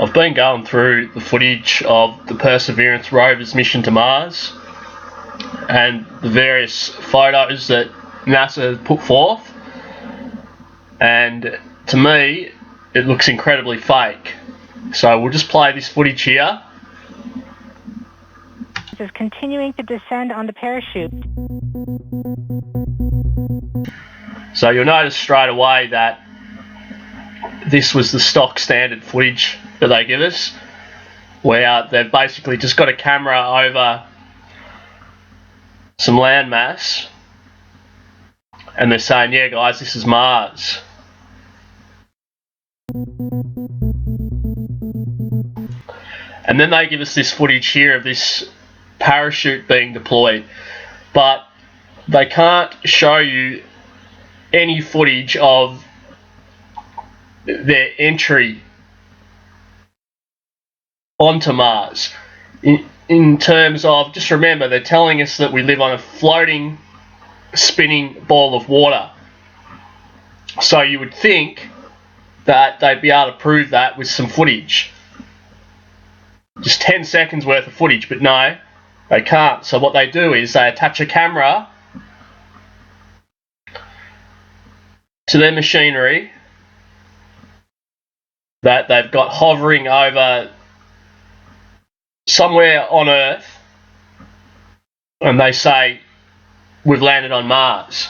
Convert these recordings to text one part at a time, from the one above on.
I've been going through the footage of the Perseverance rover's mission to Mars and the various photos that NASA put forth, and to me it looks incredibly fake. So we'll just play this footage here. Is continuing to descend on the parachute. So you'll notice straight away that this was the stock standard footage that they give us, where they've basically just got a camera over some landmass and they're saying, yeah guys, this is Mars. And then they give us this footage here of this parachute being deployed, but they can't show you any footage of their entry onto Mars. In terms of, just remember, they're telling us that we live on a floating, spinning ball of water. So you would think that they'd be able to prove that with some footage. Just 10 seconds worth of footage, but no, they can't. So what they do is they attach a camera to their machinery that they've got hovering over somewhere on Earth, and they say, we've landed on Mars.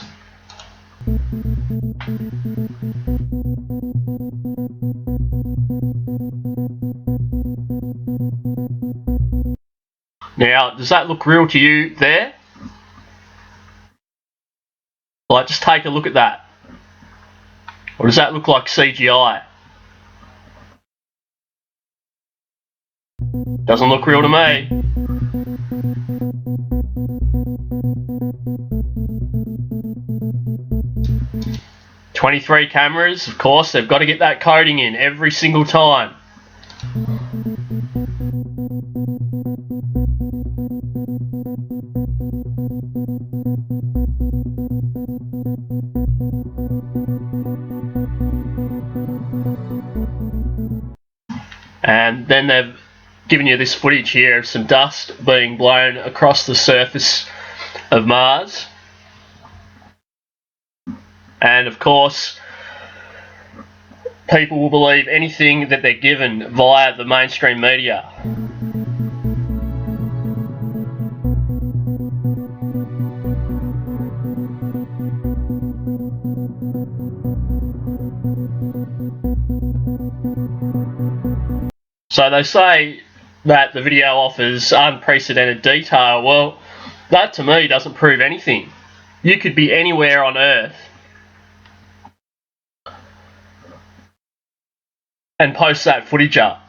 Now, does that look real to you there? Like, just take a look at that. Or does that look like CGI? Doesn't look real to me. "23 cameras, of course, they've got to get that coding in every single time. And then they've given you this footage here of some dust being blown across the surface of Mars. And of course, people will believe anything that they're given via the mainstream media. So they say that the video offers unprecedented detail. Well, that to me doesn't prove anything. You could be anywhere on Earth and post that footage up.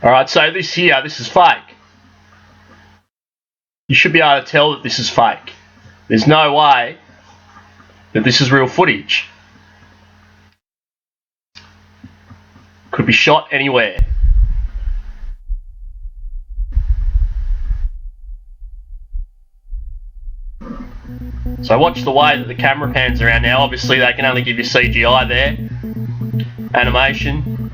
Alright, so this here, this is fake. You should be able to tell that this is fake. There's no way that this is real footage. Could be shot anywhere. So watch the way that the camera pans around now. Obviously they can only give you CGI there. Animation.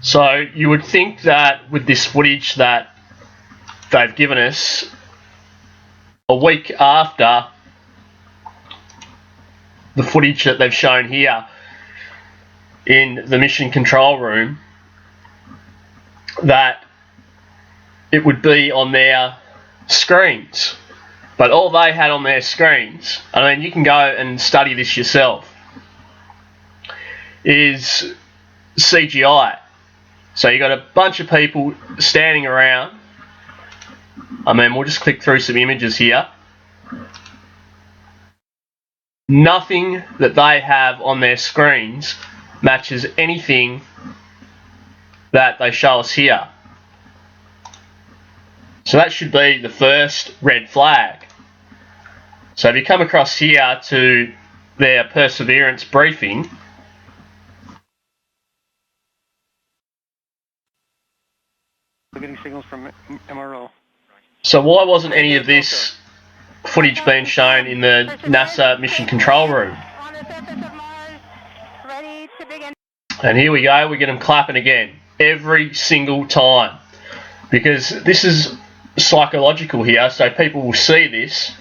So you would think that with this footage that they've given us a week after the footage that they've shown here in the mission control room, that it would be on their screens. But all they had on their screens, I mean, you can go and study this yourself, is CGI. So you got a bunch of people standing around. I mean, we'll just click through some images here. Nothing that they have on their screens matches anything that they show us here. So that should be the first red flag. So if you come across here to their Perseverance briefing, We're getting signals from MRO. So why wasn't any of this footage being shown in the NASA mission control room? On the surface of Mars, ready to begin. And here we go, we get them clapping again, every single time. Because this is psychological here, so people will see this,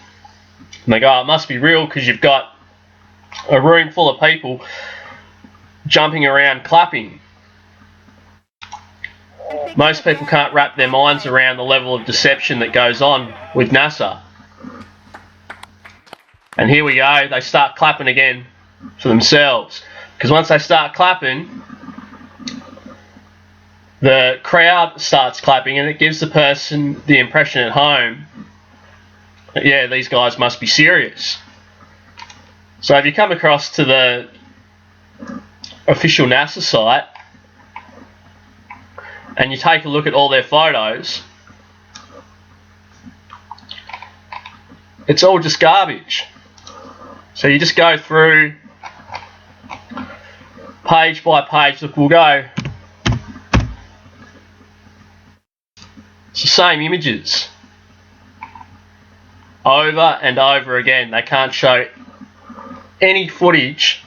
and they go, oh, it must be real, because you've got a room full of people jumping around clapping. Most people can't wrap their minds around the level of deception that goes on with NASA. And here we go, they start clapping again for themselves. Because once they start clapping, the crowd starts clapping, and it gives the person the impression at home that, yeah, these guys must be serious. So if you come across to the official NASA site and you take a look at all their photos, it's all just garbage. So you just go through page by page. Look, we'll go. It's the same images over and over again. They can't show any footage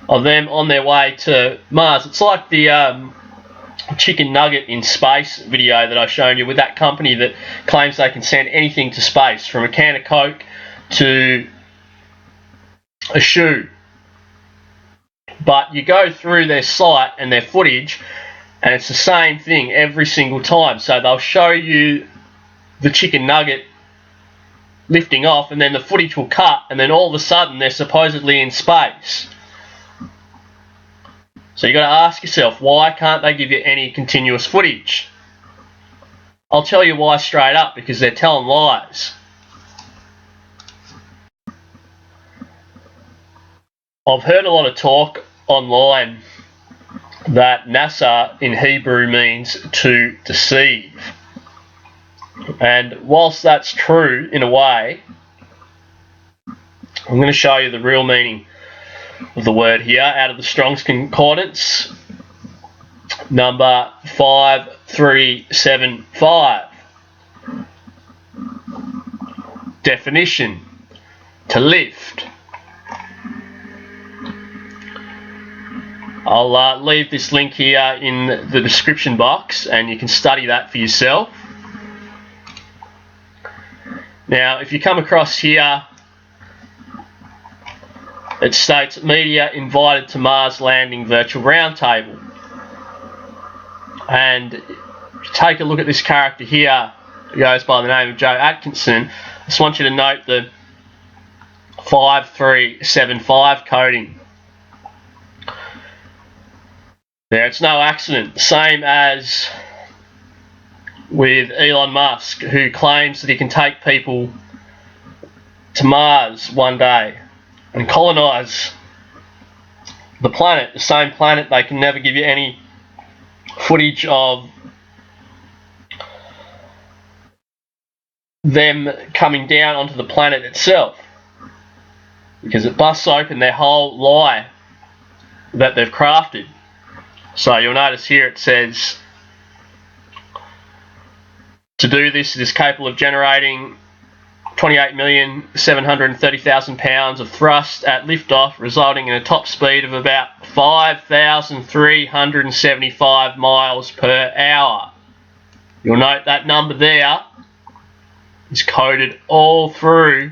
of them on their way to Mars. It's like the chicken nugget in space video that I've shown you with that company that claims they can send anything to space, from a can of Coke to a shoe. But you go through their site and their footage, and it's the same thing every single time. So they'll show you the chicken nugget lifting off, and then the footage will cut, and then all of a sudden they're supposedly in space. So you got to ask yourself, why can't they give you any continuous footage? I'll tell you why straight up, because they're telling lies. I've heard a lot of talk online that NASA in Hebrew means to deceive. And whilst that's true in a way, I'm going to show you the real meaning of the word here out of the Strong's Concordance, number 5375. Definition: to lift. I'll leave this link here in the description box, and you can study that for yourself. Now, if you come across here, it states media invited to Mars landing virtual roundtable. And if you take a look at this character here, who goes by the name of Joe Atkinson, I just want you to note the 5375 coding. Now, it's no accident, same as with Elon Musk, who claims that he can take people to Mars one day and colonise the planet, the same planet. They can never give you any footage of them coming down onto the planet itself, because it busts open their whole lie that they've crafted. So you'll notice here it says, to do this, it is capable of generating 28,730,000 pounds of thrust at liftoff, resulting in a top speed of about 5,375 miles per hour. You'll note that number there is coded all through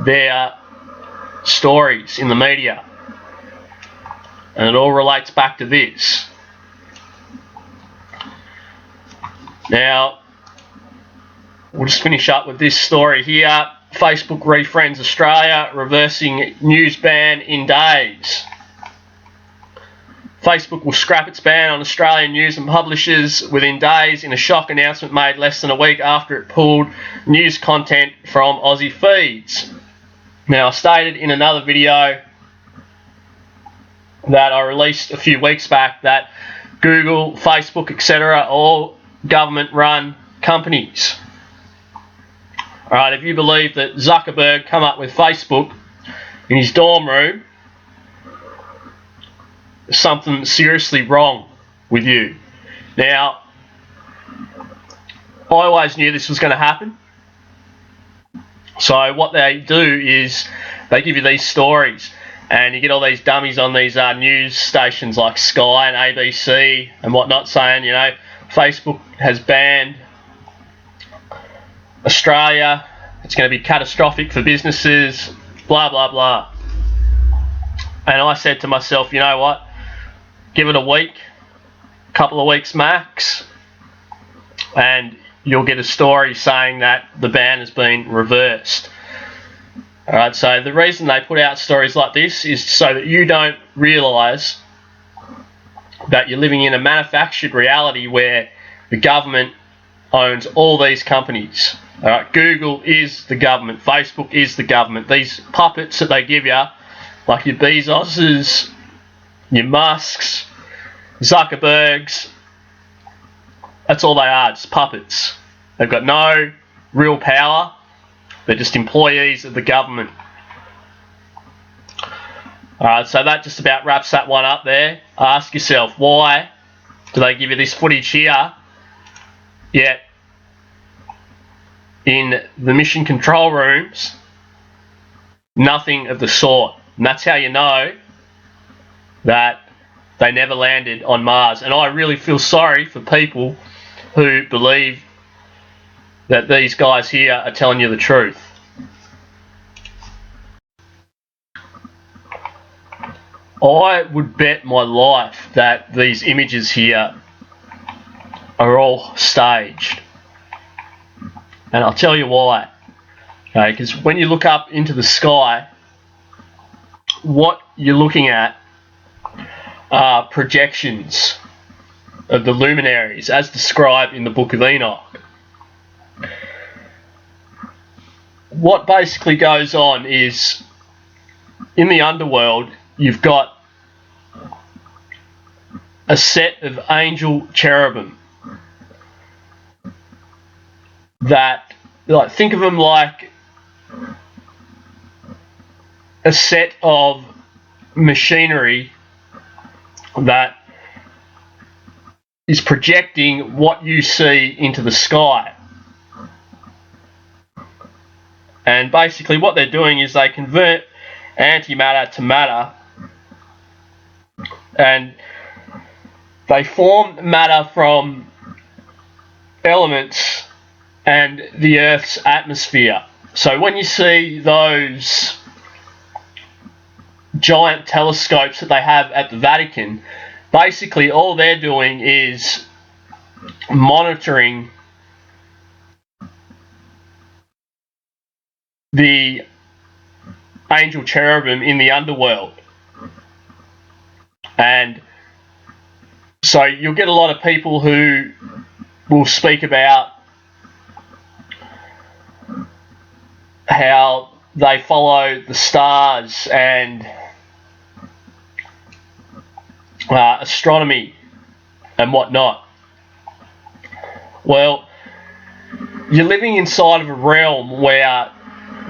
their stories in the media, and it all relates back to this. Now, we'll just finish up with this story here. Facebook refriends Australia, reversing news ban in days. Facebook will scrap its ban on Australian news and publishers within days, in a shock announcement made less than a week after it pulled news content from Aussie feeds. Now, I stated in another video that I released a few weeks back that Google, Facebook, etc. are all government-run companies. Alright, if you believe that Zuckerberg come up with Facebook in his dorm room something seriously wrong with you. Now, I always knew this was going to happen. So what they do is they give you these stories, and you get all these dummies on these news stations like Sky and ABC and whatnot saying, you know, Facebook has banned Australia, it's going to be catastrophic for businesses, blah, blah, blah. And I said to myself, you know what, give it a week, couple of weeks max, and you'll get a story saying that the ban has been reversed. Alright, so the reason they put out stories like this is so that you don't realise that you're living in a manufactured reality where the government owns all these companies. Alright, Google is the government, Facebook is the government. These puppets that they give you, like your Bezoses, your Musks, Zuckerbergs, that's all they are, just puppets. They've got no real power. They're just employees of the government. Alright, so that just about wraps that one up there. Ask yourself, why do they give you this footage here, yet in the mission control rooms, nothing of the sort? And that's how you know that they never landed on Mars. And I really feel sorry for people who believe that these guys here are telling you the truth. I would bet my life that these images here are all staged. And I'll tell you why. Okay, because when you look up into the sky, what you're looking at are projections of the luminaries as described in the Book of Enoch. What basically goes on is, in the underworld, you've got a set of angel cherubim that, like, think of them like a set of machinery that is projecting what you see into the sky. And basically what they're doing is they convert antimatter to matter, and they form matter from elements and the Earth's atmosphere. So when you see those giant telescopes that they have at the Vatican, basically all they're doing is monitoring the angel cherubim in the underworld. And so you'll get a lot of people who will speak about how they follow the stars and astronomy and whatnot. Well, you're living inside of a realm where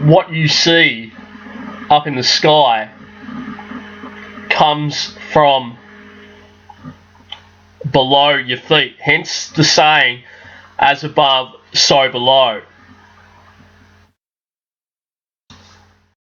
what you see up in the sky comes from below your feet. Hence the saying, as above, so below.